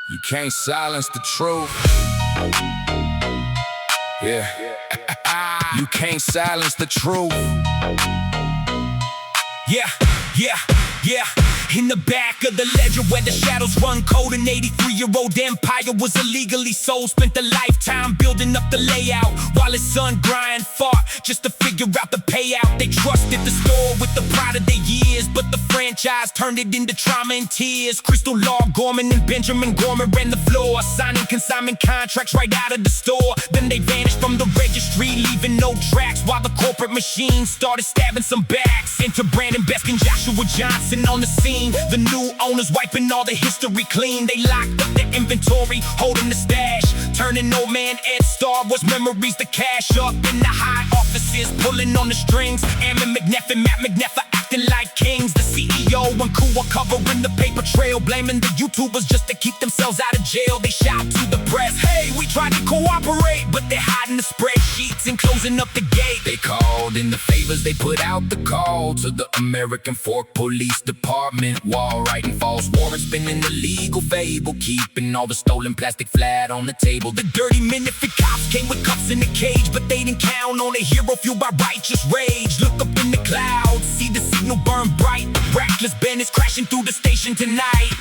You can't silence the truth. Yeah. You can't silence the truth. Yeah. In the back of the ledger where the shadows run cold, an 83-year-old empire was illegally sold. Spent a lifetime building up the layout while his son grind fought just to figure out the payout. They trusted the store with the pride of their years, but the franchise turned it into trauma and tears. Crystal Law Gorman and Benjamin Gorman ran the floor, signing consignment contracts right out of the store. Then they vanished from the registry, leaving no tracks, while the corporate machine started stabbing some backs. Enter Brandon Besk and Joshua Johnson on the scene. The new owners wiping all the history clean. They locked up the inventory, holding the stash, turning old man Ed Star Wars memories to cash up in the high offices, pulling on the strings. Ammon McNeff and Matt McNeff are acting like kings. The CEO and crew are covering the paper trail, blaming the YouTubers just to keep themselves out of jail. They shout to the press, hey, we tried to cooperate, but they're hiding the spreadsheets and closing up the gate. They called in the favors, they put out the call to the American Fork Police Department. Wall writing false warrants, spinning the legal fable, keeping all the stolen plastic flat on the table. The dirty Menifee cops came with cuffs in the cage, but they didn't count on a hero fueled by righteous rage. Look up in the clouds, see the signal burn bright. Reckless Ben is crashing through the station tonight.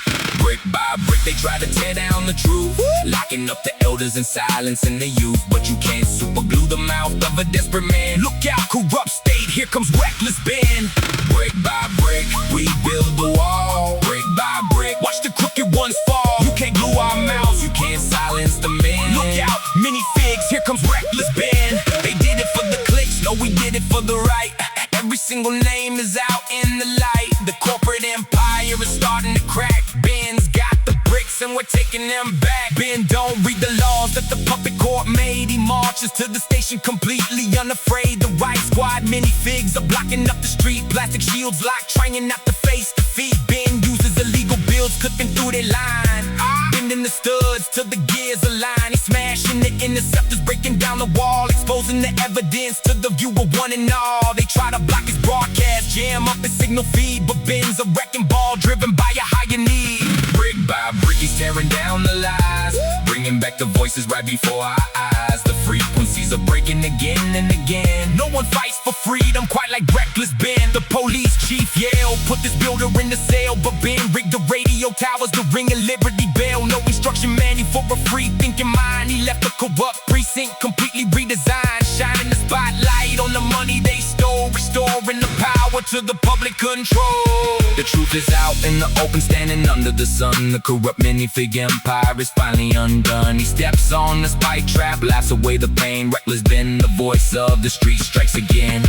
Brick by brick they try to tear down the truth, locking up the elders and silencing the youth. But you can't super glue the mouth of a desperate man. Look out, corrupt state, here comes Reckless Ben. Brick by brick, we build the wall. Brick by brick, watch the crooked ones fall. You can't glue our mouths, you can't silence the men. Look out, mini figs, here comes Reckless Ben. They did it for the clicks, no, we did it for the right. Every single name is out in the light. The corporate empire is starting to crack. Ben's got the bricks and we're taking them back. Ben don't read the laws that the puppet court made. He marches to the station completely unafraid. The right squad mini figs are blocking up the street. Plastic shields locked, trying not to face defeat. Ben uses illegal builds, clipping through their line, bending the studs till the gears align. He's smashing the interceptors, breaking down the wall, exposing the evidence to the viewer one and all. They try to block his broadcast, jam up his signal feed, but Ben's a wrecking ball driven by a higher need. Brick by brick he's tearing down the lies, bringing back the voices right before our eyes. The frequencies are breaking again and again. No one fights for freedom quite like Reckless Ben. The police chief yelled, put this builder in the cell, but Ben rigged the radio towers to ring a Liberty Bell. No instruction manual for a free-thinking mind. He left the corrupt precinct completely redesigned, shining the spotlight on the money they stole, restoring the power to the public control. The truth is out in the open, standing under the sun. The corrupt minifig empire is finally undone. He steps on the spike trap, laughs away the pain. Reckless Ben, the voice of the street, strikes again.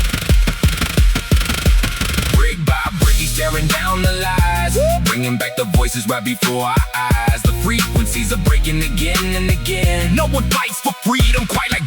Brick by brick he's tearing down the lies, bringing back the voices right before our eyes. The frequencies are breaking again and again. No one fights for freedom quite like